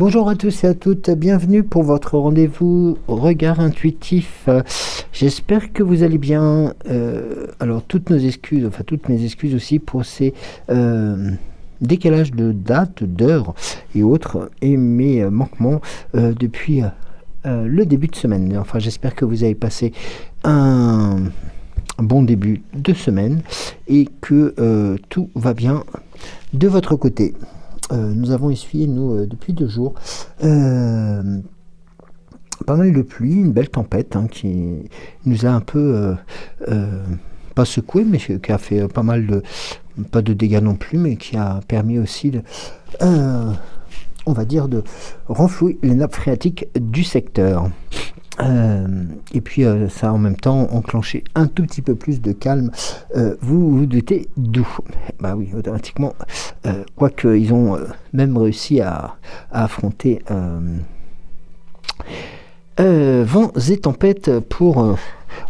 Bonjour à tous et à toutes, bienvenue pour votre rendez-vous Regard Intuitif. J'espère que vous allez bien. Alors toutes nos excuses, enfin toutes mes excuses aussi pour ces décalages de date, d'heure et autres, et mes manquements depuis le début de semaine. Enfin j'espère que vous avez passé un bon début de semaine et que tout va bien de votre côté. Nous avons essuyé, nous, depuis 2 jours, pas mal de pluie, une belle tempête qui nous a un peu, pas secoué, mais qui a fait pas mal de, pas de dégâts non plus, mais qui a permis aussi de, on va dire, de renflouer les nappes phréatiques du secteur. Et puis ça a en même temps enclenché un tout petit peu plus de calme, vous vous doutez d'où. Bah oui, automatiquement, quoique ils ont même réussi à affronter vents et tempêtes pour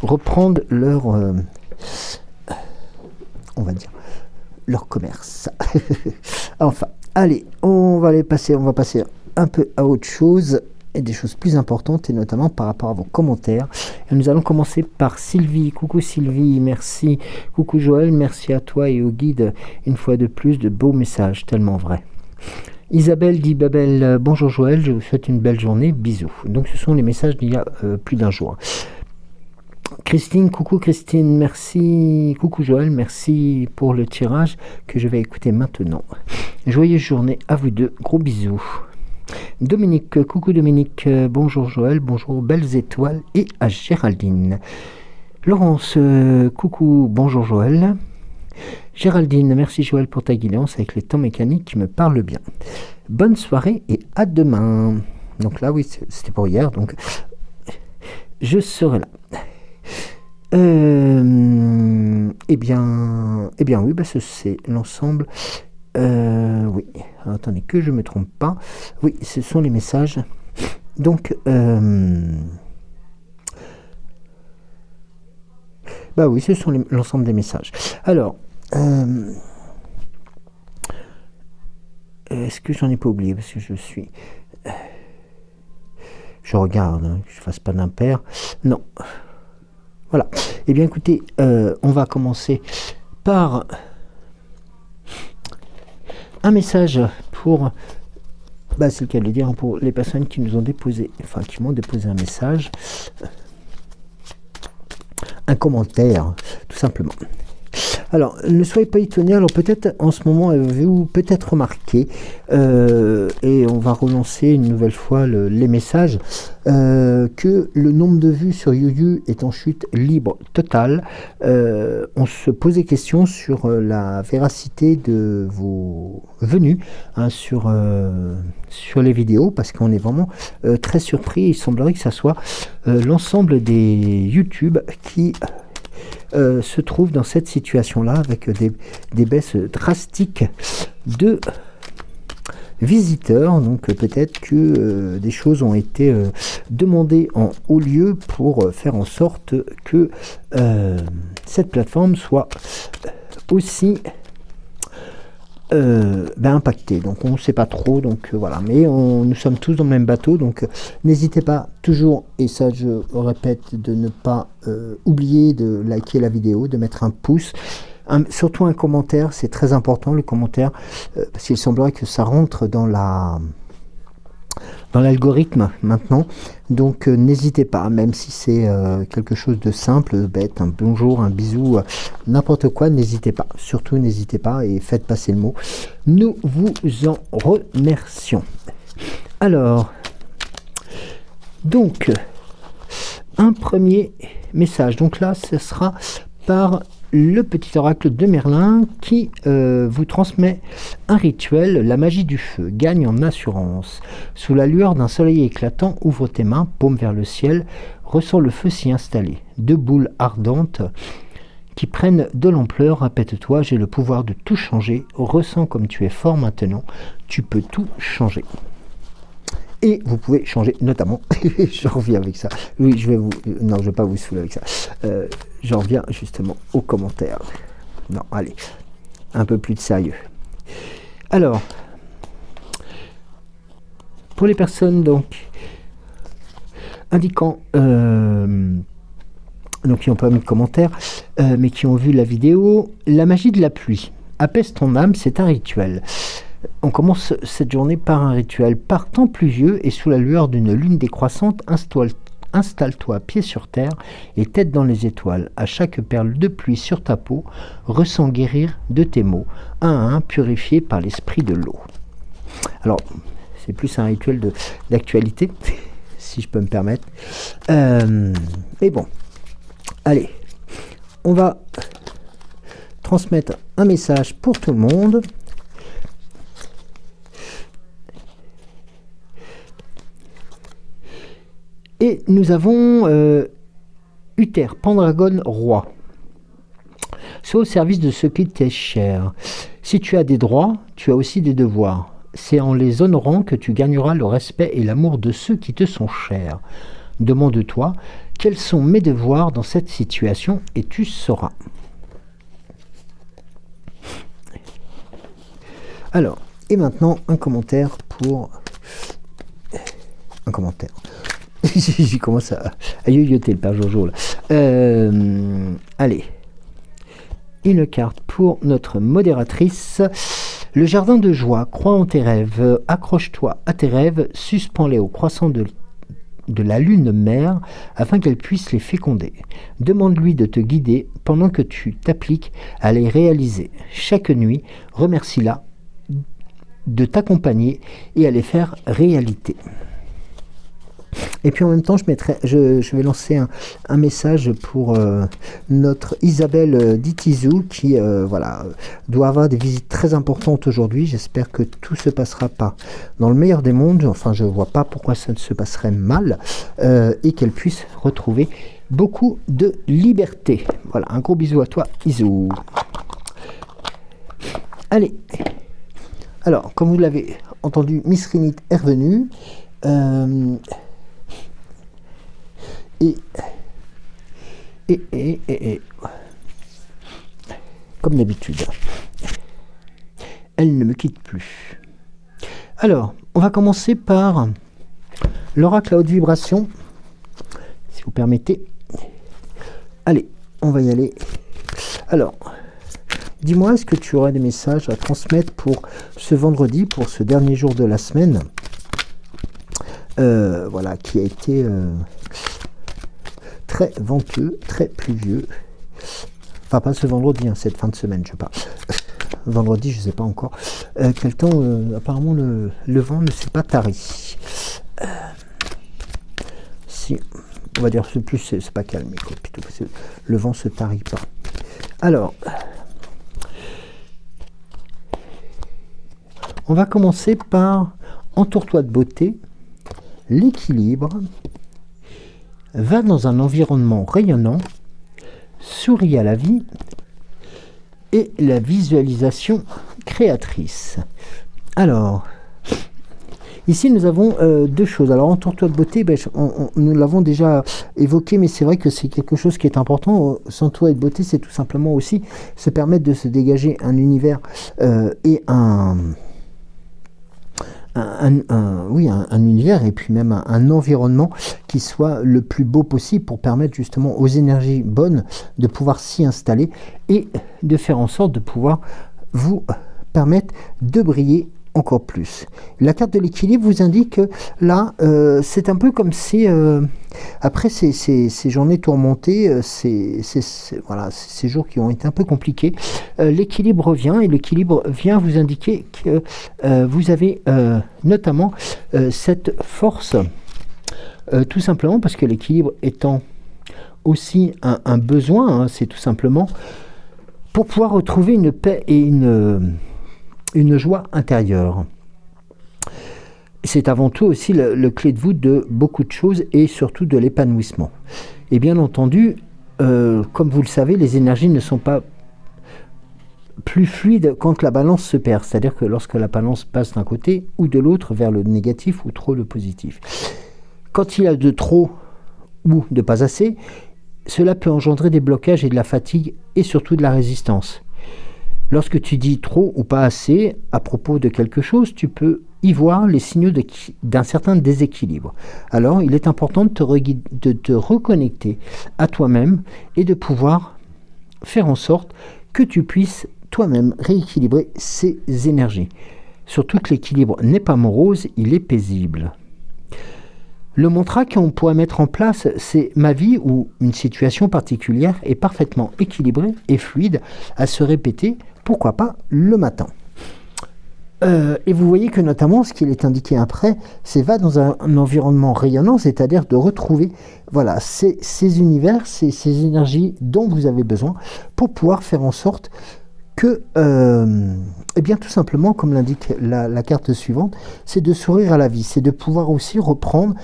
reprendre leur, on va dire, leur commerce. Enfin, allez, on va passer un peu à autre chose, et des choses plus importantes, et notamment par rapport à vos commentaires. Et nous allons commencer par Sylvie. Coucou Sylvie, merci. Coucou Joël, merci à toi et au guide, une fois de plus, de beaux messages, tellement vrais. Isabelle dit Babel, bonjour Joël, je vous souhaite une belle journée, bisous. Donc ce sont les messages d'il y a plus d'un jour. Christine, coucou Christine, merci. Coucou Joël, merci pour le tirage que je vais écouter maintenant. Joyeuse journée à vous deux, gros bisous. Dominique, coucou Dominique, bonjour Joël, bonjour belles étoiles et à Géraldine. Laurence, coucou, bonjour Joël. Géraldine, merci Joël pour ta guidance avec les temps mécaniques qui me parlent bien. Bonne soirée et à demain. Donc là, oui, c'était pour hier, donc je serai là. Eh bien oui, bah, c'est l'ensemble. Oui, alors, attendez que je me trompe pas. Oui, ce sont les messages. Donc, bah oui, ce sont l'ensemble des messages. Alors, est-ce que j'en ai pas oublié parce que je regarde, que je fasse pas d'impair. Non. Voilà. Eh bien, écoutez, on va commencer par un message pour, c'est le cas de le dire, pour les personnes qui nous ont déposé, enfin qui m'ont déposé un message, un commentaire, tout simplement. Alors, ne soyez pas étonnés, alors peut-être en ce moment, avez-vous peut-être remarqué, et on va relancer une nouvelle fois les messages, que le nombre de vues sur YouTube est en chute libre totale. On se pose des questions sur la véracité de vos venues sur les vidéos, parce qu'on est vraiment très surpris. Il semblerait que ça soit l'ensemble des YouTube qui se trouve dans cette situation-là, avec des baisses drastiques de visiteurs. Donc peut-être que des choses ont été demandées en haut lieu pour faire en sorte que cette plateforme soit aussi impacté. Donc on ne sait pas trop, donc voilà, mais nous sommes tous dans le même bateau, donc n'hésitez pas toujours, et ça je répète, de ne pas oublier de liker la vidéo, de mettre un pouce, surtout un commentaire, c'est très important le commentaire, parce qu'il semblerait que ça rentre dans l'algorithme maintenant, donc n'hésitez pas, même si c'est quelque chose de simple, bête, un bonjour, un bisou, n'importe quoi, n'hésitez pas, surtout n'hésitez pas et faites passer le mot, nous vous en remercions. Alors, donc, un premier message, donc là ce sera par le petit oracle de Merlin qui vous transmet un rituel, la magie du feu, gagne en assurance. Sous la lueur d'un soleil éclatant, ouvre tes mains, paume vers le ciel, ressens le feu s'y installer. 2 boules ardentes qui prennent de l'ampleur, répète-toi, j'ai le pouvoir de tout changer, ressens comme tu es fort maintenant, tu peux tout changer. Et vous pouvez changer, notamment, je reviens avec ça, oui, je vais pas vous saouler avec ça, j'en reviens justement aux commentaires. Non, allez, un peu plus de sérieux. Alors, Pour les personnes donc indiquant donc qui n'ont pas mis de commentaires, mais qui ont vu la vidéo, la magie de la pluie. Apaise ton âme, c'est un rituel. On commence cette journée par un rituel. Par temps pluvieux et sous la lueur d'une lune décroissante, installe-toi pied sur terre et tête dans les étoiles. À chaque perle de pluie sur ta peau, ressens guérir de tes maux, un à un purifié par l'esprit de l'eau. Alors, c'est plus un rituel d'actualité, si je peux me permettre. Mais bon, allez, on va transmettre un message pour tout le monde. Et nous avons Uther, Pendragon, roi. Sois au service de ce qui t'est cher. Si tu as des droits, tu as aussi des devoirs. C'est en les honorant que tu gagneras le respect et l'amour de ceux qui te sont chers. Demande-toi, quels sont mes devoirs dans cette situation et tu sauras. Alors, et maintenant, un commentaire pour... Un commentaire. J'y commence à yoyoter le père Jojo là. Allez. Une carte pour notre modératrice. Le jardin de joie, crois en tes rêves, accroche-toi à tes rêves, suspends-les au croissant de la lune mère afin qu'elle puisse les féconder. Demande-lui de te guider pendant que tu t'appliques à les réaliser. Chaque nuit, remercie-la de t'accompagner et à les faire réalité. Et puis en même temps, je vais lancer un message pour notre Isabelle Ditizou qui voilà, doit avoir des visites très importantes aujourd'hui. J'espère que tout se passera pas dans le meilleur des mondes. Enfin, je vois pas pourquoi ça ne se passerait mal et qu'elle puisse retrouver beaucoup de liberté. Voilà, un gros bisou à toi, Isou. Allez. Alors, comme vous l'avez entendu, Miss Rinit est revenue. Et comme d'habitude, elle ne me quitte plus. Alors, on va commencer par l'oracle à haute vibration, si vous permettez. Allez, on va y aller. Alors, dis-moi, est-ce que tu aurais des messages à transmettre pour ce vendredi, pour ce dernier jour de la semaine, voilà, qui a été... très venteux, très pluvieux. Enfin, pas ce vendredi, hein, cette fin de semaine, je parle. Vendredi, je ne sais pas encore. Quel temps, apparemment, le vent ne s'est pas tari. Si, on va dire, c'est pas calme, quoi, plutôt, parce que le vent ne se tarit pas. Alors, on va commencer par entoure-toi de beauté, l'équilibre. Va dans un environnement rayonnant, souris à la vie et la visualisation créatrice. Alors, ici nous avons deux choses. Alors, entoure-toi de beauté, nous l'avons déjà évoqué, mais c'est vrai que c'est quelque chose qui est important. S'entourer de beauté, c'est tout simplement aussi se permettre de se dégager un univers et un univers et puis même un environnement qui soit le plus beau possible pour permettre justement aux énergies bonnes de pouvoir s'y installer et de faire en sorte de pouvoir vous permettre de briller encore plus. La carte de l'équilibre vous indique que là, c'est un peu comme si, après ces journées tourmentées, voilà, ces jours qui ont été un peu compliqués, l'équilibre revient et l'équilibre vient vous indiquer que vous avez notamment cette force, tout simplement parce que l'équilibre étant aussi un besoin, hein, c'est tout simplement pour pouvoir retrouver une paix et une joie intérieure. C'est avant tout aussi le clé de voûte de beaucoup de choses et surtout de l'épanouissement. Et bien entendu, comme vous le savez, les énergies ne sont pas plus fluides quand la balance se perd. C'est-à-dire que lorsque la balance passe d'un côté ou de l'autre vers le négatif ou trop le positif. Quand il y a de trop ou de pas assez, cela peut engendrer des blocages et de la fatigue et surtout de la résistance. Lorsque tu dis trop ou pas assez à propos de quelque chose, tu peux y voir les signaux d'un certain déséquilibre. Alors, il est important de te reconnecter à toi-même et de pouvoir faire en sorte que tu puisses toi-même rééquilibrer ces énergies. Surtout que l'équilibre n'est pas morose, il est paisible. Le mantra qu'on pourrait mettre en place, c'est « Ma vie ou une situation particulière est parfaitement équilibrée et fluide à se répéter, pourquoi pas le matin ». Et vous voyez que notamment, ce qu'il est indiqué après, c'est va dans un environnement rayonnant, c'est-à-dire de retrouver voilà, ces univers, ces énergies dont vous avez besoin pour pouvoir faire en sorte que, eh bien tout simplement, comme l'indique la carte suivante, c'est de sourire à la vie, c'est de pouvoir aussi reprendre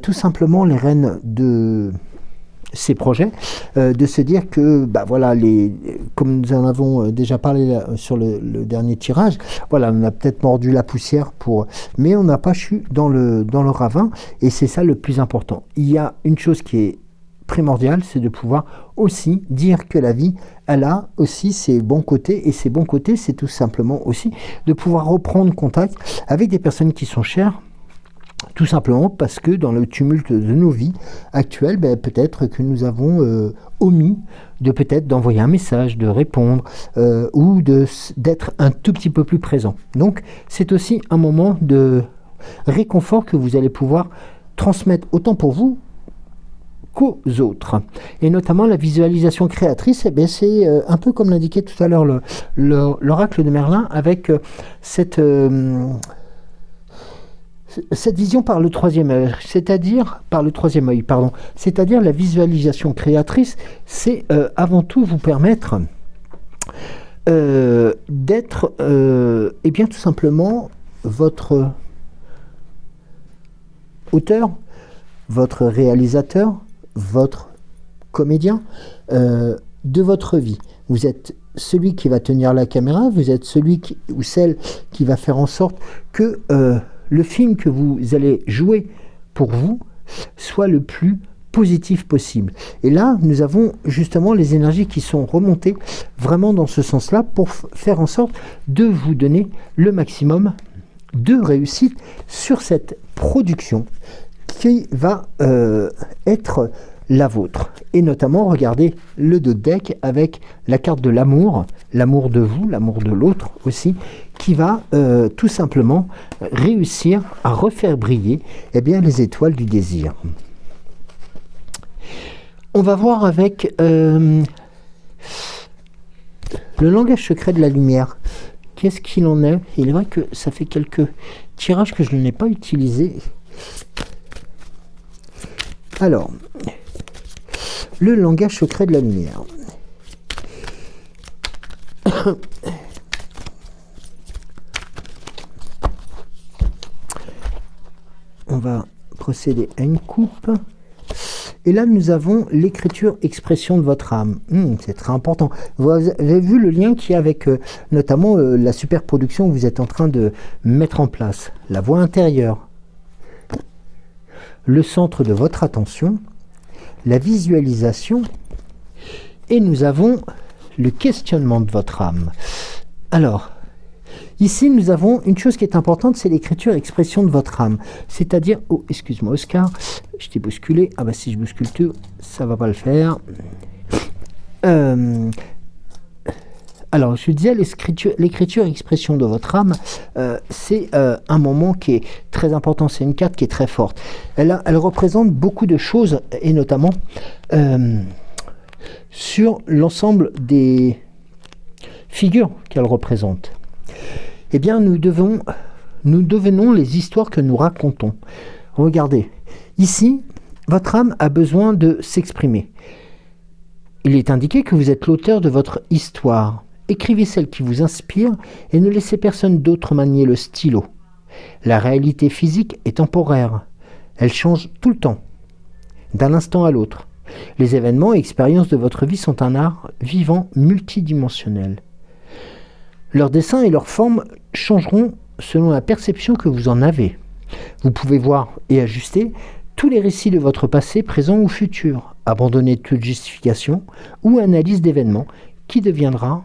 tout simplement les rênes de ces projets, de se dire que, bah voilà, comme nous en avons déjà parlé sur le dernier tirage, voilà, on a peut-être mordu la poussière mais on n'a pas chu dans le ravin, et c'est ça le plus important. Il y a une chose qui est primordiale, c'est de pouvoir aussi dire que la vie, elle a aussi ses bons côtés, et ses bons côtés, c'est tout simplement aussi de pouvoir reprendre contact avec des personnes qui sont chères, tout simplement parce que dans le tumulte de nos vies actuelles, peut-être que nous avons omis d'envoyer un message, de répondre ou d'être un tout petit peu plus présent. Donc c'est aussi un moment de réconfort que vous allez pouvoir transmettre autant pour vous qu'aux autres. Et notamment la visualisation créatrice, c'est un peu comme l'indiquait tout à l'heure l'oracle de Merlin, avec cette vision par le troisième œil, c'est-à-dire la visualisation créatrice, c'est avant tout vous permettre d'être, et bien tout simplement, votre auteur, votre réalisateur, votre comédien de votre vie. Vous êtes celui qui va tenir la caméra, vous êtes celui ou celle qui va faire en sorte que le film que vous allez jouer pour vous soit le plus positif possible. Et là, nous avons justement les énergies qui sont remontées vraiment dans ce sens-là pour faire en sorte de vous donner le maximum de réussite sur cette production qui va être la vôtre. Et notamment, regardez le dos de deck avec la carte de l'amour, l'amour de vous, l'amour de l'autre aussi, qui va tout simplement réussir à refaire briller les étoiles du désir. On va voir avec le langage secret de la lumière. Qu'est-ce qu'il en est? Il est vrai que ça fait quelques tirages que je n'ai pas utilisés. Alors, le langage secret de la lumière. On va procéder à une coupe. Et là, nous avons l'écriture expression de votre âme. C'est très important. Vous avez vu le lien qu'il y a avec notamment la super production que vous êtes en train de mettre en place. La voix intérieure. Le centre de votre attention. La visualisation. Et nous avons le questionnement de votre âme. Alors, ici, nous avons une chose qui est importante, c'est l'écriture expression de votre âme. C'est-à-dire, oh, excuse-moi Oscar, je t'ai bousculé. Ah bah si je bouscule tout, ça va pas le faire. Alors, je disais, l'écriture expression de votre âme, c'est un moment qui est très important. C'est une carte qui est très forte. Elle représente beaucoup de choses, et notamment sur l'ensemble des figures qu'elle représente. Eh bien, nous devenons les histoires que nous racontons. Regardez, ici, votre âme a besoin de s'exprimer. Il est indiqué que vous êtes l'auteur de votre histoire. Écrivez celle qui vous inspire et ne laissez personne d'autre manier le stylo. La réalité physique est temporaire. Elle change tout le temps, d'un instant à l'autre. Les événements et expériences de votre vie sont un art vivant multidimensionnel. Leurs dessins et leurs formes changeront selon la perception que vous en avez. Vous pouvez voir et ajuster tous les récits de votre passé, présent ou futur, abandonner toute justification ou analyse d'événements qui deviendront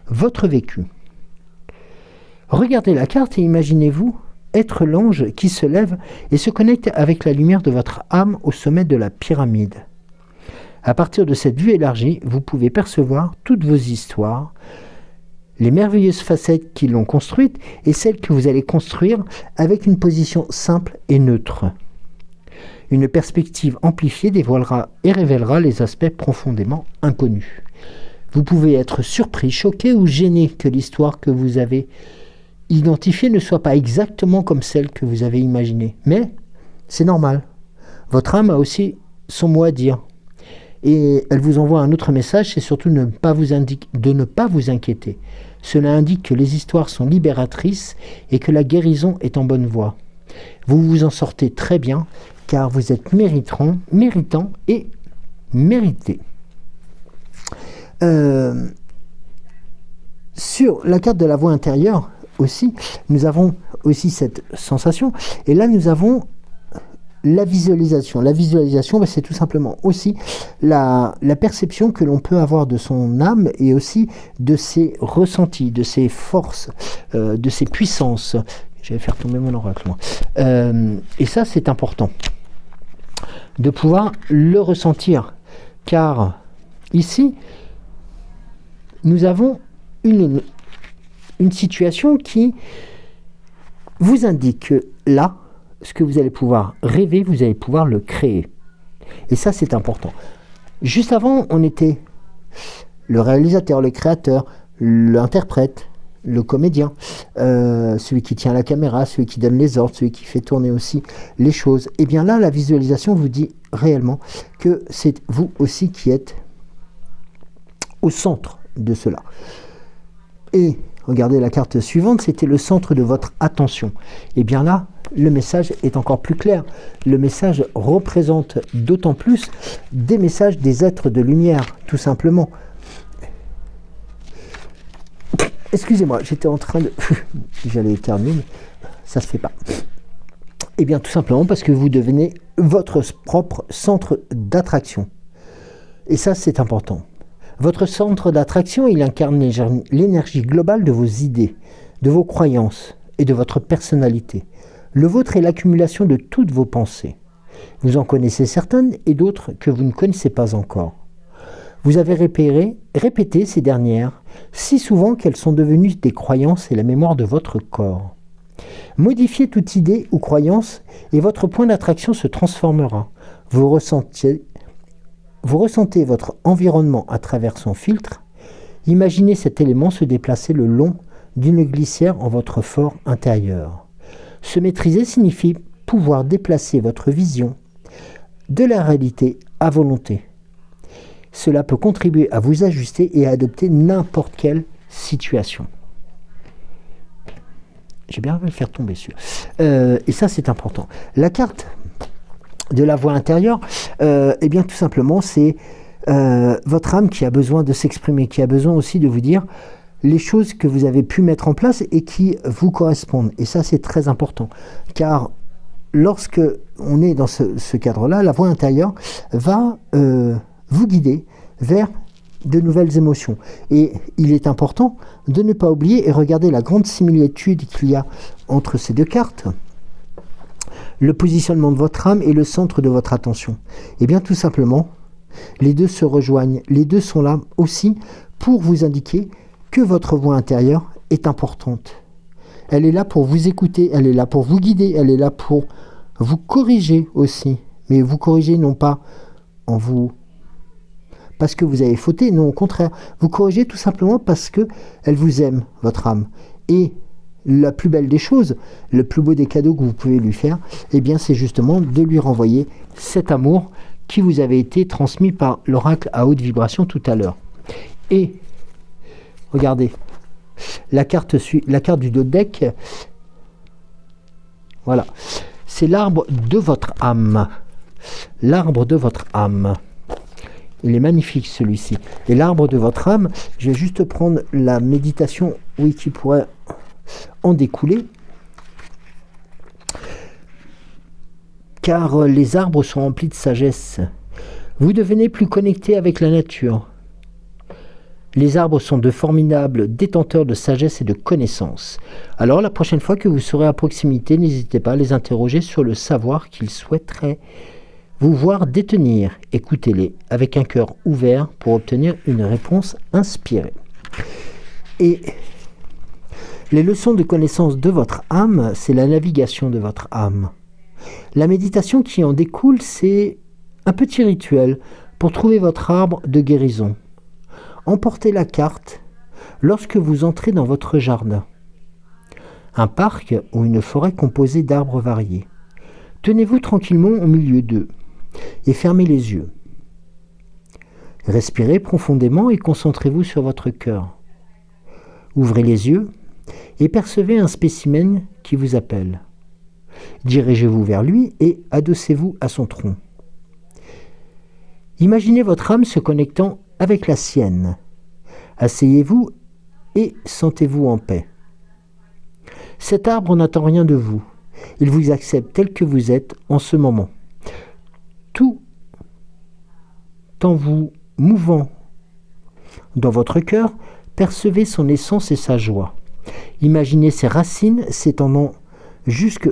votre vécu. Regardez la carte et imaginez-vous être l'ange qui se lève et se connecte avec la lumière de votre âme au sommet de la pyramide. À partir de cette vue élargie, vous pouvez percevoir toutes vos histoires, les merveilleuses facettes qui l'ont construite et celles que vous allez construire avec une position simple et neutre. Une perspective amplifiée dévoilera et révélera les aspects profondément inconnus. Vous pouvez être surpris, choqué ou gêné que l'histoire que vous avez identifiée ne soit pas exactement comme celle que vous avez imaginée. Mais c'est normal. Votre âme a aussi son mot à dire. Et elle vous envoie un autre message, c'est surtout de ne pas vous inquiéter. Cela indique que les histoires sont libératrices et que la guérison est en bonne voie. Vous vous en sortez très bien, car vous êtes méritant et mérité. Sur la carte de la voix intérieure aussi, nous avons aussi cette sensation. Et là, nous avons la visualisation. La visualisation, c'est tout simplement aussi la perception que l'on peut avoir de son âme et aussi de ses ressentis, de ses forces, de ses puissances. Je vais faire tomber mon oracle, moi. Et ça, c'est important de pouvoir le ressentir. Car ici, nous avons une situation qui vous indique que là, ce que vous allez pouvoir rêver, vous allez pouvoir le créer. Et ça, c'est important. Juste avant, on était le réalisateur, le créateur, l'interprète, le comédien, celui qui tient la caméra, celui qui donne les ordres, celui qui fait tourner aussi les choses. Et bien là, la visualisation vous dit réellement que c'est vous aussi qui êtes au centre de cela. Et regardez la carte suivante, c'était le centre de votre attention. Et bien là, le message est encore plus clair. Le message représente d'autant plus des messages des êtres de lumière, tout simplement. Excusez-moi, j'étais en train de... J'allais éternuer, mais ça se fait pas. Eh bien, tout simplement parce que vous devenez votre propre centre d'attraction. Et ça, c'est important. Votre centre d'attraction, il incarne l'énergie globale de vos idées, de vos croyances et de votre personnalité. Le vôtre est l'accumulation de toutes vos pensées. Vous en connaissez certaines et d'autres que vous ne connaissez pas encore. Vous avez répété ces dernières si souvent qu'elles sont devenues des croyances et la mémoire de votre corps. Modifiez toute idée ou croyance et votre point d'attraction se transformera. Vous ressentez votre environnement à travers son filtre. Imaginez cet élément se déplacer le long d'une glissière en votre fort intérieur. Se maîtriser signifie pouvoir déplacer votre vision de la réalité à volonté. Cela peut contribuer à vous ajuster et à adopter n'importe quelle situation. J'ai bien le faire tomber sur. Et ça, c'est important. La carte de la voix intérieure, eh bien, tout simplement, c'est votre âme qui a besoin de s'exprimer, qui a besoin aussi de vous dire les choses que vous avez pu mettre en place et qui vous correspondent. Et ça, c'est très important. Car lorsque on est dans ce cadre-là, la voix intérieure va vous guider vers de nouvelles émotions. Et il est important de ne pas oublier et regarder la grande similitude qu'il y a entre ces deux cartes. Le positionnement de votre âme et le centre de votre attention. Et bien tout simplement, les deux se rejoignent. Les deux sont là aussi pour vous indiquer que votre voix intérieure est importante. Elle est là pour vous écouter, elle est là pour vous guider, elle est là pour vous corriger aussi. Mais vous corriger non pas en vous... parce que vous avez fauté, non, au contraire. Vous corrigez tout simplement parce que elle vous aime, votre âme. Et la plus belle des choses, le plus beau des cadeaux que vous pouvez lui faire, eh bien, c'est justement de lui renvoyer cet amour qui vous avait été transmis par l'oracle à haute vibration tout à l'heure. Et, regardez, la carte du dos de deck, voilà, c'est l'arbre de votre âme. L'arbre de votre âme. Il est magnifique celui-ci. Et l'arbre de votre âme, je vais juste prendre la méditation, oui, qui pourrait en découler. Car les arbres sont remplis de sagesse. Vous devenez plus connecté avec la nature. Les arbres sont de formidables détenteurs de sagesse et de connaissances. Alors la prochaine fois que vous serez à proximité, n'hésitez pas à les interroger sur le savoir qu'ils souhaiteraient vous voir détenir. Écoutez-les avec un cœur ouvert pour obtenir une réponse inspirée. Et les leçons de connaissance de votre âme, c'est la navigation de votre âme. La méditation qui en découle, c'est un petit rituel pour trouver votre arbre de guérison. Emportez la carte lorsque vous entrez dans votre jardin, un parc ou une forêt composée d'arbres variés. Tenez-vous tranquillement au milieu d'eux et fermez les yeux. Respirez profondément et concentrez-vous sur votre cœur. Ouvrez les yeux et percevez un spécimen qui vous appelle. Dirigez-vous vers lui et adossez-vous à son tronc. Imaginez votre âme se connectant avec la sienne. Asseyez-vous et sentez-vous en paix. Cet arbre n'attend rien de vous. Il vous accepte tel que vous êtes en ce moment. Tout en vous mouvant dans votre cœur, percevez son essence et sa joie. Imaginez ses racines s'étendant jusqu'à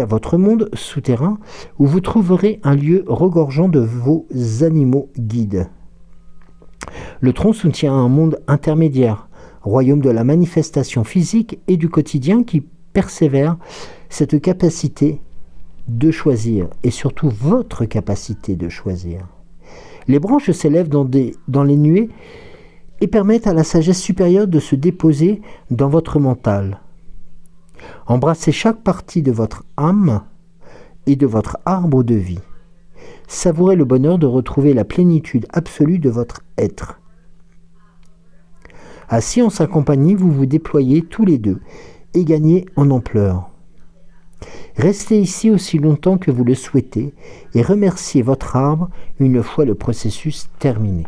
votre monde souterrain où vous trouverez un lieu regorgeant de vos animaux guides. Le tronc soutient un monde intermédiaire, royaume de la manifestation physique et du quotidien qui persévère cette capacité de choisir et surtout votre capacité de choisir. Les branches s'élèvent dans les nuées et permettent à la sagesse supérieure de se déposer dans votre mental. Embrassez chaque partie de votre âme et de votre arbre de vie. Savourez le bonheur de retrouver la plénitude absolue de votre être. Assis en sa compagnie, vous vous déployez tous les deux et gagnez en ampleur. Restez ici aussi longtemps que vous le souhaitez et remerciez votre arbre une fois le processus terminé.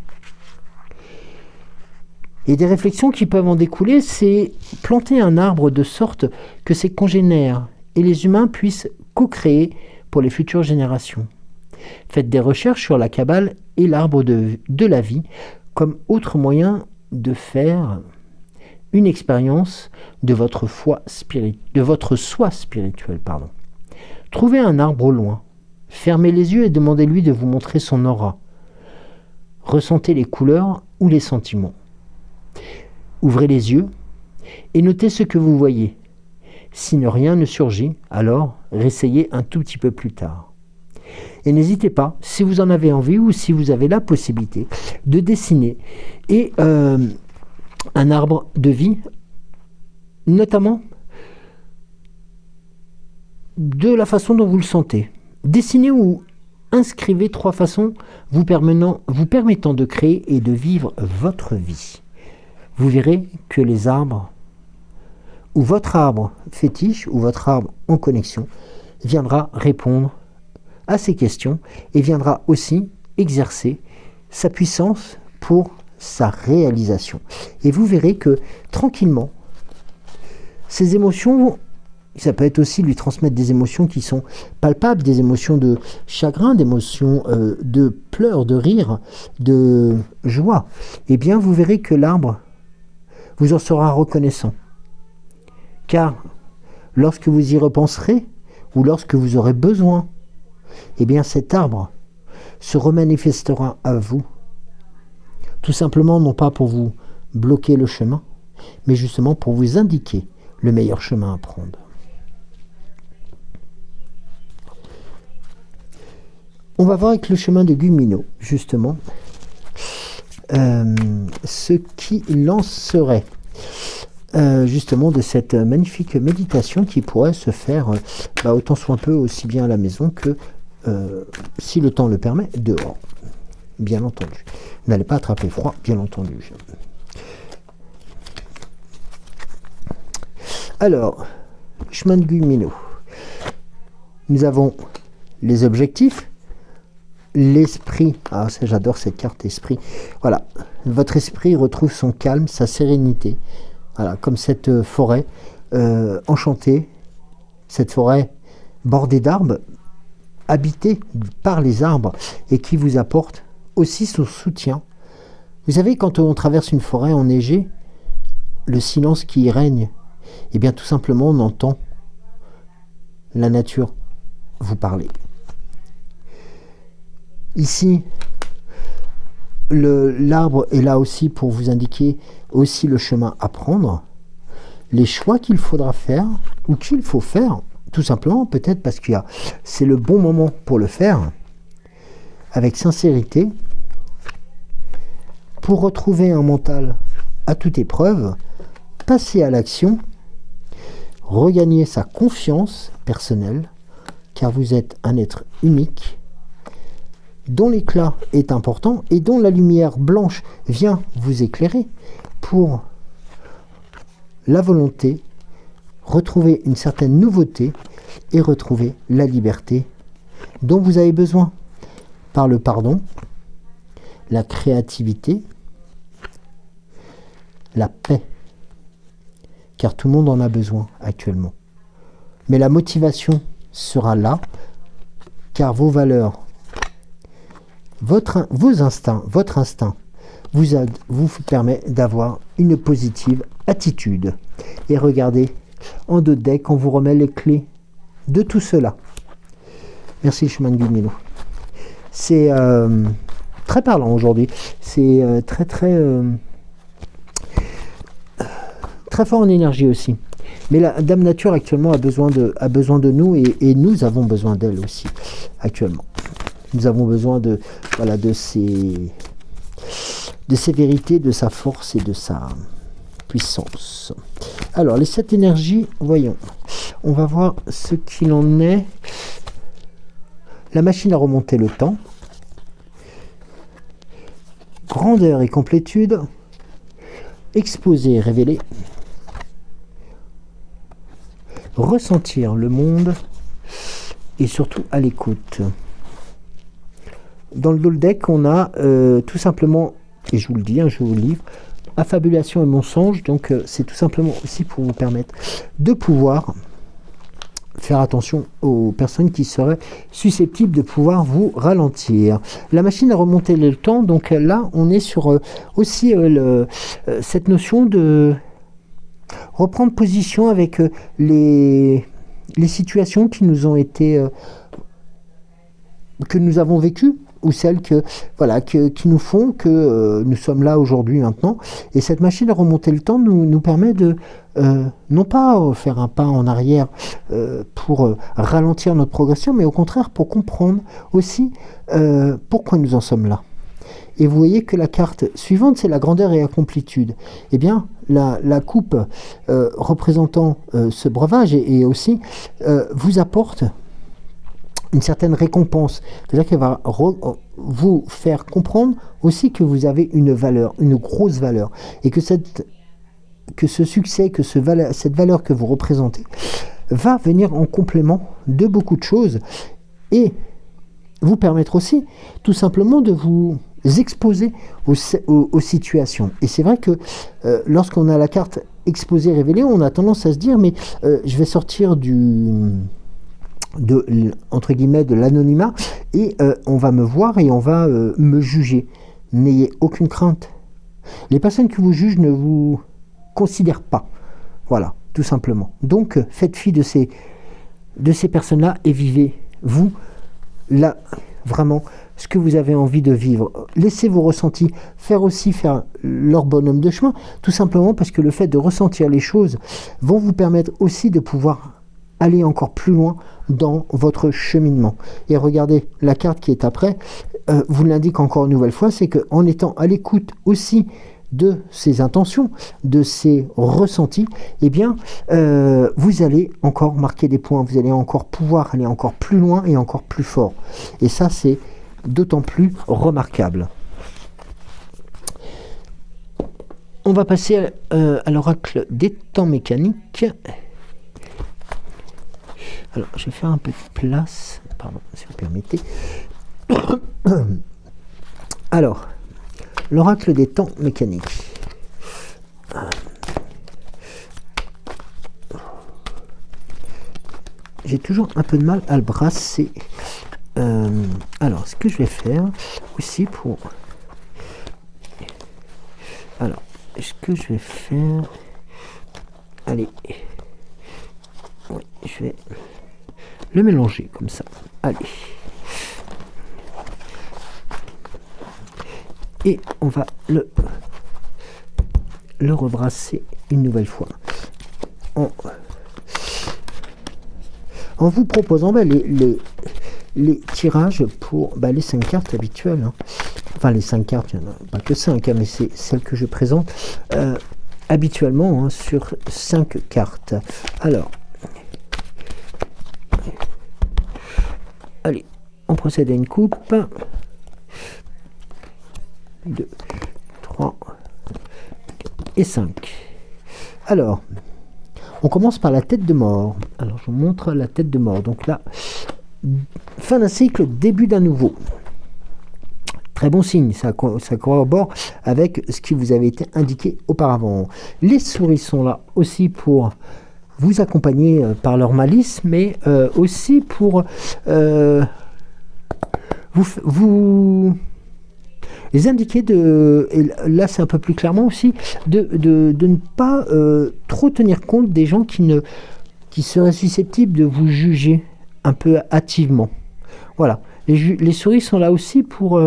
Et des réflexions qui peuvent en découler, c'est planter un arbre de sorte que ses congénères et les humains puissent co-créer pour les futures générations. Faites des recherches sur la Kabbale et l'arbre de la vie comme autre moyen de faire une expérience de votre soi spirituel. Trouvez un arbre au loin, fermez les yeux et demandez-lui de vous montrer son aura. Ressentez les couleurs ou les sentiments. Ouvrez les yeux et notez ce que vous voyez. Si rien ne surgit, alors réessayez un tout petit peu plus tard. Et n'hésitez pas, si vous en avez envie ou si vous avez la possibilité, de dessiner un arbre de vie, notamment de la façon dont vous le sentez. Dessinez ou inscrivez 3 façons vous permettant de créer et de vivre votre vie. Vous verrez que les arbres, ou votre arbre fétiche, ou votre arbre en connexion, viendra répondre à ces questions et viendra aussi exercer sa puissance pour sa réalisation. Et vous verrez que tranquillement, ces émotions, ça peut être aussi lui transmettre des émotions qui sont palpables, des émotions de chagrin, des émotions de pleurs, de rire, de joie. Eh bien, vous verrez que l'arbre vous en sera reconnaissant. Car lorsque vous y repenserez, ou lorsque vous aurez besoin, eh bien cet arbre se remanifestera à vous. Tout simplement, non pas pour vous bloquer le chemin, mais justement pour vous indiquer le meilleur chemin à prendre. On va voir avec le chemin de Gumino, justement, ce qui lancerait justement de cette magnifique méditation qui pourrait se faire autant soit peu aussi bien à la maison que, si le temps le permet, dehors, bien entendu. N'allez pas attraper froid, bien entendu. Alors, chemin de Gumino. Nous avons les objectifs, l'esprit. Ah, ça, j'adore cette carte esprit. Voilà, votre esprit retrouve son calme, sa sérénité. Voilà, comme cette forêt enchantée, cette forêt bordée d'arbres, habitée par les arbres, et qui vous apporte aussi son soutien Vous savez, quand on traverse une forêt enneigée, le silence qui y règne, eh bien tout simplement on entend la nature vous parler. Ici, l'arbre est là aussi pour vous indiquer aussi le chemin à prendre, les choix qu'il faudra faire ou qu'il faut faire, tout simplement peut-être parce que c'est le bon moment pour le faire, avec sincérité, pour retrouver un mental à toute épreuve, passer à l'action, regagner sa confiance personnelle, car vous êtes un être unique, dont l'éclat est important et dont la lumière blanche vient vous éclairer pour la volonté, retrouver une certaine nouveauté et retrouver la liberté dont vous avez besoin par le pardon, la créativité, la paix, car tout le monde en a besoin actuellement. Mais la motivation sera là, car vos valeurs, vos instincts, votre instinct vous permet d'avoir une positive attitude. Et regardez, en 2 decks, on vous remet les clés de tout cela. Merci le chemin de Guillemino. C'est très parlant aujourd'hui. C'est très fort en énergie aussi. Mais la Dame Nature actuellement a besoin de nous et nous avons besoin d'elle aussi actuellement. Nous avons besoin de ses vérités, de sa force et de sa puissance. Alors, les 7 énergies, voyons. On va voir ce qu'il en est. La machine à remonter le temps. Grandeur et complétude. Exposer et révéler. Ressentir le monde. Et surtout à l'écoute. Dans le dos deck, on a tout simplement, et je vous le dis, je vous le livre, affabulation et mensonge. Donc c'est tout simplement aussi pour vous permettre de pouvoir faire attention aux personnes qui seraient susceptibles de pouvoir vous ralentir. La machine à remonter le temps, donc là on est sur aussi cette notion de reprendre position avec les situations qui nous ont été que nous avons vécues, ou celles qui nous font que nous sommes là aujourd'hui maintenant. Et cette machine à remonter le temps nous permet de non pas faire un pas en arrière pour ralentir notre progression, mais au contraire pour comprendre aussi pourquoi nous en sommes là. Et vous voyez que la carte suivante, c'est la grandeur et la complétude. Eh bien, la coupe représentant ce breuvage et aussi vous apporte une certaine récompense. C'est-à-dire qu'elle va vous faire comprendre aussi que vous avez une valeur, une grosse valeur. Et que ce succès, que cette valeur que vous représentez va venir en complément de beaucoup de choses et vous permettre aussi tout simplement de vous exposer aux situations. Et c'est vrai que lorsqu'on a la carte exposée, révélée, on a tendance à se dire mais je vais sortir entre guillemets de l'anonymat et on va me voir et on va me juger. N'ayez aucune crainte. Les personnes qui vous jugent ne vous considèrent pas. Voilà, tout simplement. Donc faites fi de ces personnes-là et vivez vous là vraiment ce que vous avez envie de vivre. Laissez vos ressentis faire leur bonhomme de chemin, tout simplement parce que le fait de ressentir les choses vont vous permettre aussi de pouvoir aller encore plus loin dans votre cheminement. Et regardez, la carte qui est après vous l'indique encore une nouvelle fois, c'est qu'en étant à l'écoute aussi de ses intentions, de ses ressentis, eh bien, vous allez encore marquer des points, vous allez encore pouvoir aller encore plus loin et encore plus fort. Et ça, c'est d'autant plus remarquable. On va passer à l'oracle des temps mécaniques. Alors, je vais faire un peu de place, pardon, si vous permettez. Alors, l'oracle des temps mécaniques. J'ai toujours un peu de mal à le brasser. Alors, ce que je vais faire aussi pour Alors, ce que je vais faire... Allez. Oui, je vais le mélanger comme ça. Allez. Et on va le rebrasser une nouvelle fois. En vous proposant les tirages pour les 5 cartes habituelles. Hein. Enfin, les 5 cartes, il n'y en a pas que 5, hein, mais c'est celles que je présente habituellement hein, sur 5 cartes. Alors, allez, on procède à une coupe. 2, 3 et 5. Alors, on commence par la tête de mort. Alors, je vous montre la tête de mort. Donc là, fin d'un cycle, début d'un nouveau. Très bon signe, ça corrobore avec ce qui vous avait été indiqué auparavant. Les souris sont là aussi pour vous accompagner par leur malice, mais aussi pour vous les indiquer et là c'est un peu plus clairement aussi, de ne pas trop tenir compte des gens qui seraient susceptibles de vous juger un peu hâtivement. Voilà, les souris sont là aussi pour...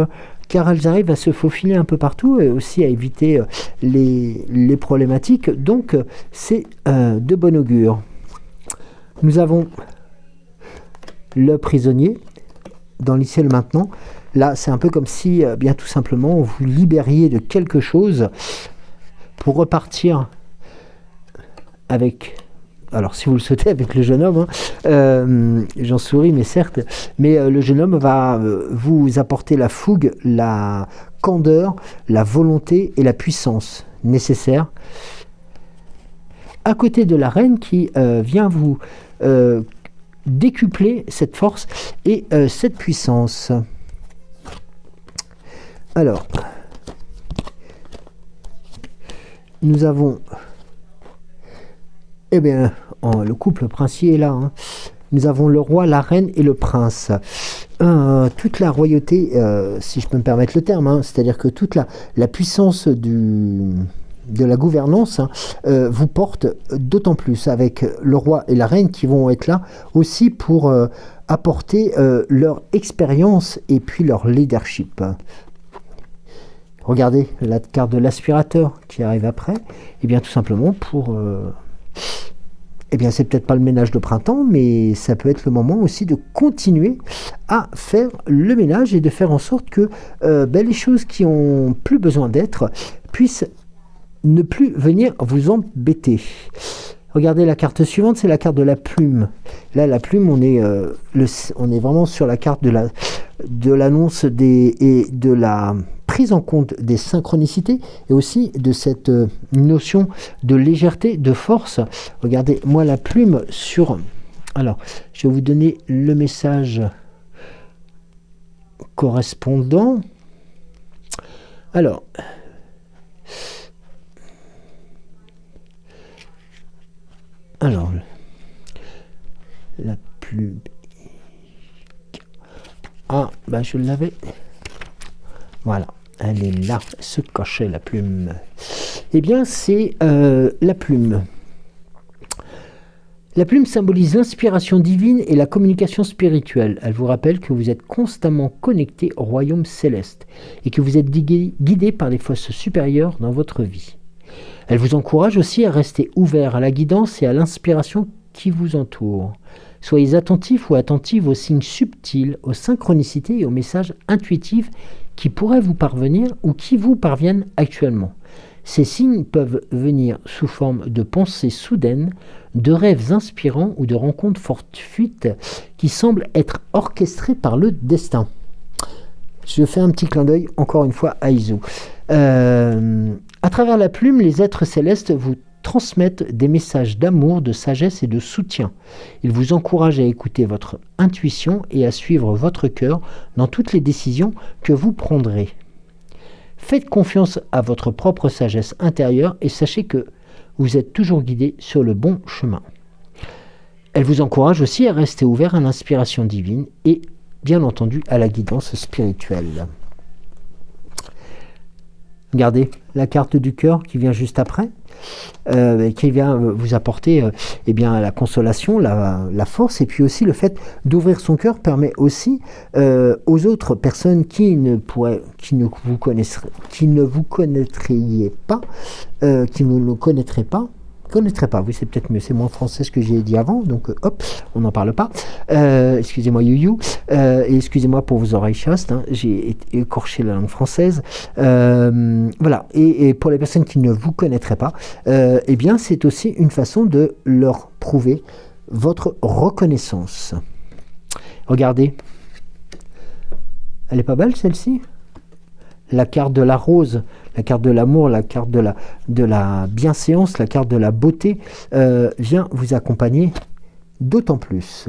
car elles arrivent à se faufiler un peu partout et aussi à éviter les problématiques. Donc, c'est de bon augure. Nous avons le prisonnier dans l'ici et le maintenant. Là, c'est un peu comme si, bien tout simplement, vous libériez de quelque chose pour repartir avec... Alors, si vous le souhaitez, avec le jeune homme, hein, j'en souris, mais certes, mais le jeune homme va vous apporter la fougue, la candeur, la volonté et la puissance nécessaires, à côté de la reine qui vient vous décupler cette force et cette puissance. Alors, nous avons... Eh bien, le couple princier est là. Hein. Nous avons le roi, la reine et le prince. Toute la royauté, si je peux me permettre le terme, hein, c'est-à-dire que toute la puissance de la gouvernance hein, vous porte d'autant plus avec le roi et la reine qui vont être là aussi pour apporter leur expérience et puis leur leadership. Regardez la carte de l'aspirateur qui arrive après. Et bien tout simplement pour... eh bien, c'est peut-être pas le ménage de printemps, mais ça peut être le moment aussi de continuer à faire le ménage et de faire en sorte que les choses qui ont plus besoin d'être puissent ne plus venir vous embêter. Regardez la carte suivante, c'est la carte de la plume. Là, la plume, on est vraiment sur la carte de l'annonce et de la prise en compte des synchronicités et aussi de cette notion de légèreté, de force. Regardez, moi la plume sur... Alors, je vais vous donner le message correspondant. Alors, la plume... Ah, je l'avais... Voilà. Elle est là, se cachait la plume. Eh bien, c'est la plume. La plume symbolise l'inspiration divine et la communication spirituelle. Elle vous rappelle que vous êtes constamment connecté au royaume céleste et que vous êtes guidé par les forces supérieures dans votre vie. Elle vous encourage aussi à rester ouvert à la guidance et à l'inspiration qui vous entoure. Soyez attentifs ou attentives aux signes subtils, aux synchronicités et aux messages intuitifs qui pourraient vous parvenir ou qui vous parviennent actuellement. Ces signes peuvent venir sous forme de pensées soudaines, de rêves inspirants ou de rencontres fortuites qui semblent être orchestrées par le destin. Je fais un petit clin d'œil encore une fois à Izu. À travers la plume, les êtres célestes vous transmettent des messages d'amour, de sagesse et de soutien. Ils vous encouragent à écouter votre intuition et à suivre votre cœur dans toutes les décisions que vous prendrez. Faites confiance à votre propre sagesse intérieure et sachez que vous êtes toujours guidé sur le bon chemin. Elle vous encourage aussi à rester ouvert à l'inspiration divine et, bien entendu, à la guidance spirituelle. Regardez, la carte du cœur qui vient juste après, qui vient vous apporter eh bien, la consolation, la force, et puis aussi le fait d'ouvrir son cœur permet aussi aux autres personnes qui ne vous connaîtraient pas, oui, c'est peut-être mieux, c'est moins français ce que j'ai dit avant, donc hop, on n'en parle pas. Excusez-moi Youyou, et excusez-moi pour vos oreilles chastes, hein, j'ai écorché la langue française. Voilà, et pour les personnes qui ne vous connaîtraient pas, eh bien c'est aussi une façon de leur prouver votre reconnaissance. Regardez, elle est pas belle celle-ci? La carte de la rose, la carte de l'amour, la carte de la bienséance, la carte de la beauté vient vous accompagner d'autant plus.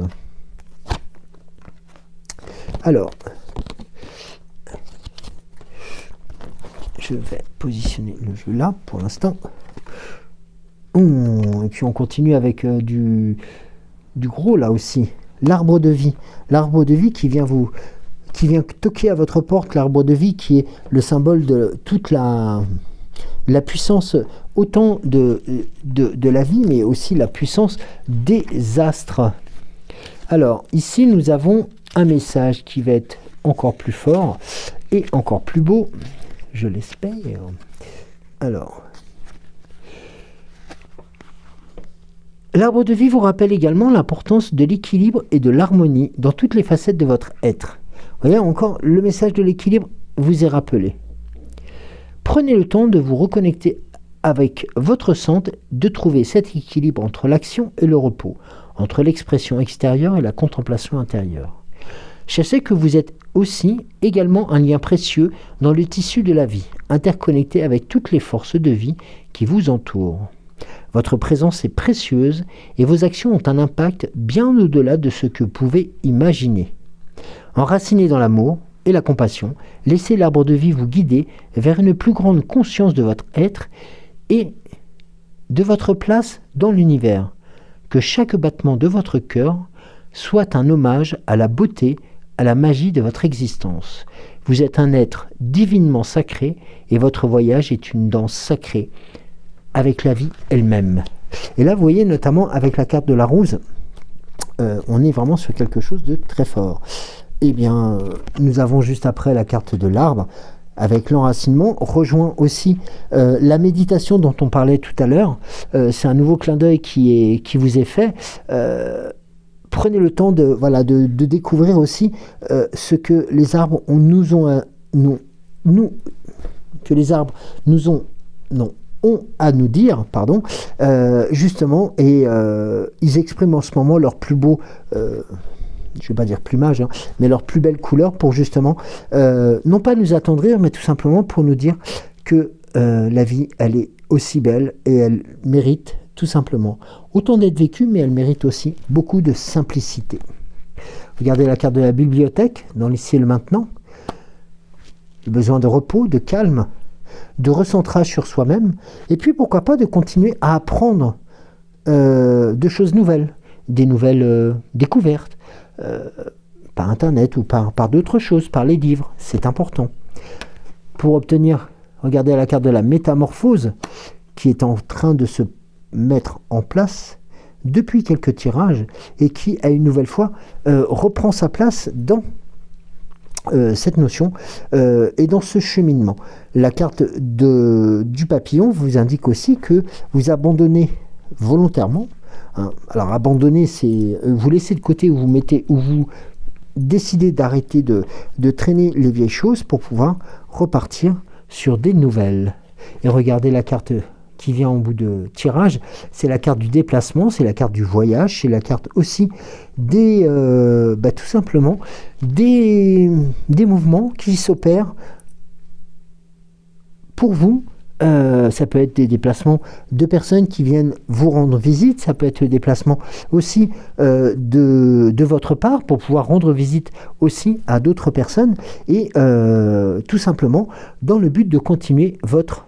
Alors, je vais positionner le jeu là pour l'instant. Et puis on continue avec du gros là aussi. L'arbre de vie. L'arbre de vie qui vient toquer à votre porte, l'arbre de vie qui est le symbole de toute la puissance autant de la vie, mais aussi la puissance des astres. Alors ici nous avons un message qui va être encore plus fort et encore plus beau, je l'espère. Alors, l'arbre de vie vous rappelle également l'importance de l'équilibre et de l'harmonie dans toutes les facettes de votre être. Vous voyez, encore, le message de l'équilibre vous est rappelé. Prenez le temps de vous reconnecter avec votre centre, de trouver cet équilibre entre l'action et le repos, entre l'expression extérieure et la contemplation intérieure. Sachez que vous êtes aussi également un lien précieux dans le tissu de la vie, interconnecté avec toutes les forces de vie qui vous entourent. Votre présence est précieuse et vos actions ont un impact bien au-delà de ce que vous pouvez imaginer. Enraciné dans l'amour et la compassion, laissez l'arbre de vie vous guider vers une plus grande conscience de votre être et de votre place dans l'univers. Que chaque battement de votre cœur soit un hommage à la beauté, à la magie de votre existence. Vous êtes un être divinement sacré et votre voyage est une danse sacrée avec la vie elle-même. Et là, vous voyez, notamment avec la carte de la rose, on est vraiment sur quelque chose de très fort. Eh bien, nous avons juste après la carte de l'arbre, avec l'enracinement, rejoint aussi la méditation dont on parlait tout à l'heure. C'est un nouveau clin d'œil qui vous est fait. Prenez le temps de découvrir aussi ce que les arbres ont à nous dire, justement, et ils expriment en ce moment leur plus beau, je ne vais pas dire plumage, mais leur plus belle couleur pour justement, non pas nous attendrir, mais tout simplement pour nous dire que la vie, elle est aussi belle et elle mérite tout simplement autant d'être vécue, mais elle mérite aussi beaucoup de simplicité. Regardez la carte de la bibliothèque, dans l'ici et le maintenant. Le besoin de repos, de calme, de recentrage sur soi-même, et puis pourquoi pas de continuer à apprendre de choses nouvelles, des nouvelles découvertes, par Internet ou par d'autres choses, par les livres, c'est important. Pour obtenir, regardez la carte de la métamorphose, qui est en train de se mettre en place depuis quelques tirages, et qui, à une nouvelle fois, reprend sa place dans cette notion et dans ce cheminement. La carte du papillon vous indique aussi que vous abandonnez volontairement. Alors abandonner, c'est vous laissez de côté, où vous décidez d'arrêter de traîner les vieilles choses pour pouvoir repartir sur des nouvelles. Et regardez la carte qui vient en bout de tirage, c'est la carte du déplacement, c'est la carte du voyage, c'est la carte aussi des tout simplement des mouvements qui s'opèrent pour vous. Ça peut être des déplacements de personnes qui viennent vous rendre visite, ça peut être le déplacement aussi de votre part pour pouvoir rendre visite aussi à d'autres personnes et tout simplement dans le but de continuer votre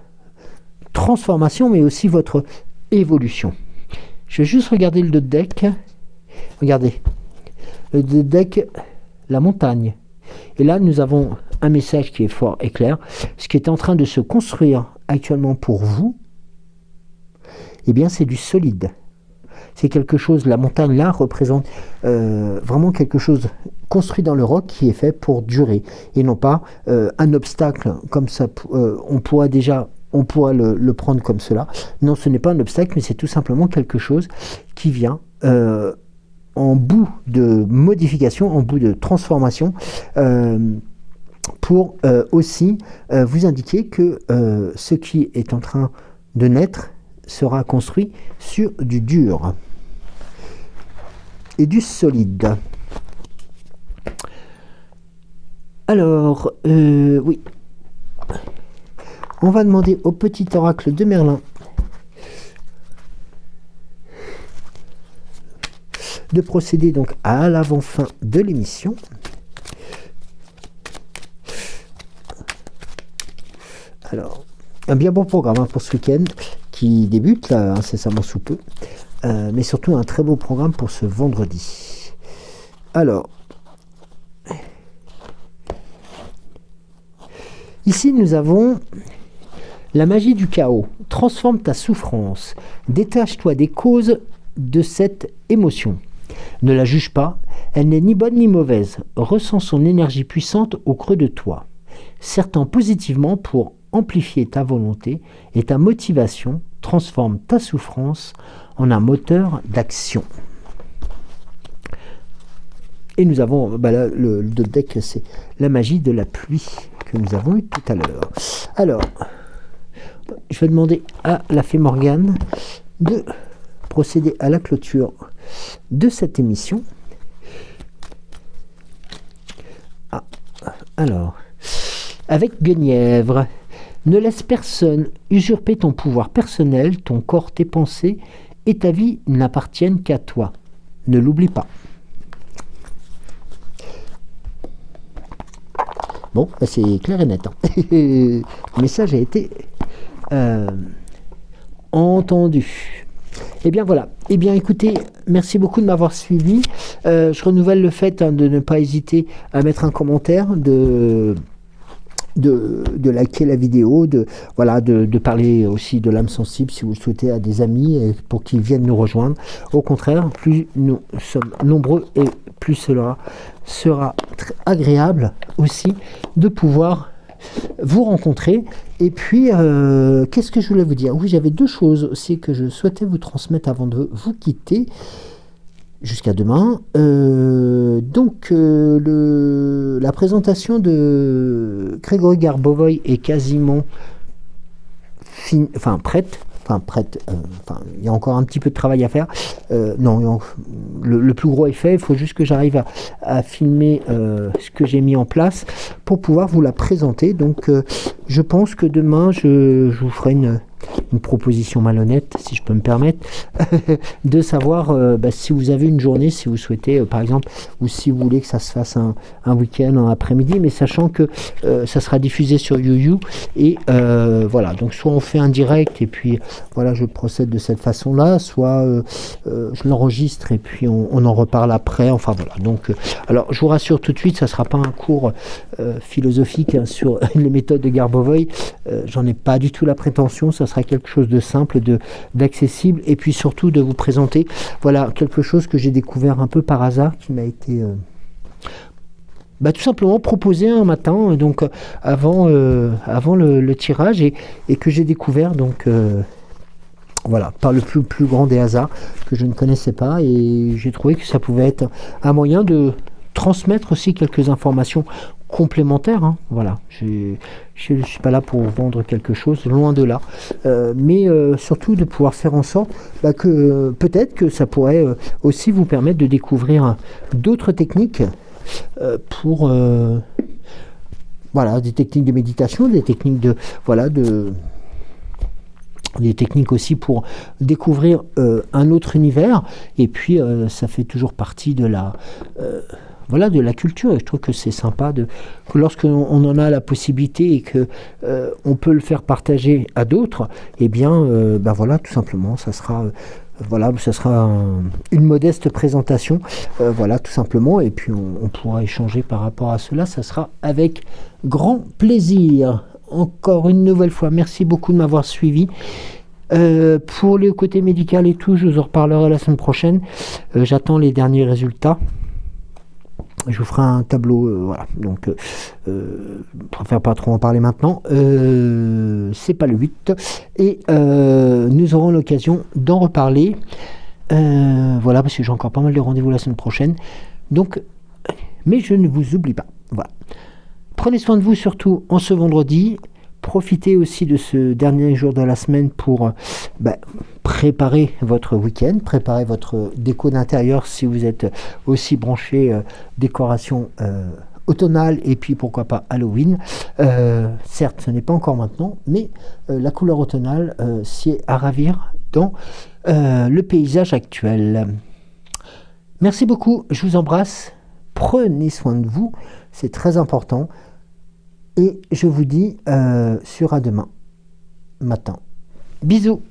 transformation mais aussi votre évolution. Je vais juste regarder le deck. Regardez, le deck, la montagne. Et là, nous avons un message qui est fort et clair. Ce qui est en train de se construire actuellement pour vous, eh bien c'est du solide. C'est quelque chose, la montagne là représente vraiment quelque chose construit dans le roc qui est fait pour durer et non pas un obstacle comme ça. On pourra le prendre comme cela. Non, ce n'est pas un obstacle, mais c'est tout simplement quelque chose qui vient en bout de modification, en bout de transformation, pour aussi vous indiquer que ce qui est en train de naître sera construit sur du dur et du solide. Alors, oui. On va demander au petit oracle de Merlin de procéder donc à l'avant-fin de l'émission. Alors, un bien bon programme pour ce week-end qui débute là, incessamment sous peu, mais surtout un très beau programme pour ce vendredi. Alors, ici nous avons la magie du chaos. Transforme ta souffrance, détache-toi des causes de cette émotion. Ne la juge pas, elle n'est ni bonne ni mauvaise. Ressens son énergie puissante au creux de toi. Serre-t'en positivement pour amplifier ta volonté et ta motivation. Transforme ta souffrance en un moteur d'action. Et nous avons, là, le deck, c'est la magie de la pluie que nous avons eu tout à l'heure. Alors, je vais demander à la fée Morgane de procéder à la clôture de cette émission. Alors, avec Guenièvre, ne laisse personne usurper ton pouvoir personnel, ton corps, tes pensées et ta vie n'appartiennent qu'à toi. Ne l'oublie pas. Bon, c'est clair et net. Hein. Le message a été entendu. Et bien voilà. Eh bien écoutez, merci beaucoup de m'avoir suivi. Je renouvelle le fait de ne pas hésiter à mettre un commentaire, de liker la vidéo, de parler aussi de l'âme sensible si vous le souhaitez à des amis pour qu'ils viennent nous rejoindre. Au contraire, plus nous sommes nombreux et plus cela sera très agréable aussi de pouvoir vous rencontrer. Et puis, qu'est-ce que je voulais vous dire? Oui, j'avais deux choses aussi que je souhaitais vous transmettre avant de vous quitter. Jusqu'à demain. La présentation de Grégory Garbovoy est quasiment prête. Il y a encore un petit peu de travail à faire. Le plus gros est fait. Il faut juste que j'arrive à filmer ce que j'ai mis en place pour pouvoir vous la présenter. Donc, je pense que demain, je vous ferai une proposition malhonnête, si je peux me permettre, de savoir si vous avez une journée, si vous souhaitez, par exemple, ou si vous voulez que ça se fasse un week-end, un après-midi, mais sachant que ça sera diffusé sur YouYou, et voilà, donc soit on fait un direct, et puis voilà, je procède de cette façon-là, soit je l'enregistre, et puis on en reparle après, enfin voilà, donc, alors je vous rassure tout de suite, ça ne sera pas un cours philosophique sur les méthodes de Garbovoy, j'en ai pas du tout la prétention, ça sera quelque chose de simple, d'accessible, et puis surtout de vous présenter voilà quelque chose que j'ai découvert un peu par hasard, qui m'a été tout simplement proposé un matin, donc avant le tirage, et que j'ai découvert donc voilà, par le plus grand des hasards, que je ne connaissais pas, et j'ai trouvé que ça pouvait être un moyen de transmettre aussi quelques informations complémentaires, hein. Voilà, je ne suis pas là pour vendre quelque chose, loin de là, mais surtout de pouvoir faire en sorte que peut-être que ça pourrait aussi vous permettre de découvrir d'autres techniques pour des techniques de méditation, des techniques des techniques aussi pour découvrir un autre univers, et puis ça fait toujours partie de la culture, et je trouve que c'est sympa que lorsque on en a la possibilité et que on peut le faire partager à d'autres, et bien tout simplement ça sera Voilà, ce sera une modeste présentation, voilà, tout simplement, et puis on pourra échanger par rapport à cela, ça sera avec grand plaisir. Encore une nouvelle fois, merci beaucoup de m'avoir suivi. Pour le côté médical et tout, je vous en reparlerai la semaine prochaine. J'attends les derniers résultats. Je vous ferai un tableau, voilà. Donc, je préfère pas trop en parler maintenant. C'est pas le 8. Et nous aurons l'occasion d'en reparler. Voilà, parce que j'ai encore pas mal de rendez-vous la semaine prochaine. Donc, mais je ne vous oublie pas. Voilà. Prenez soin de vous, surtout en ce vendredi. Profitez aussi de ce dernier jour de la semaine pour préparer votre week-end, préparer votre déco d'intérieur si vous êtes aussi branché décoration automnale et puis pourquoi pas Halloween. Certes, ce n'est pas encore maintenant, mais la couleur automnale s'y est à ravir dans le paysage actuel. Merci beaucoup, je vous embrasse. Prenez soin de vous, c'est très important. Et je vous dis sur à demain matin. Bisous.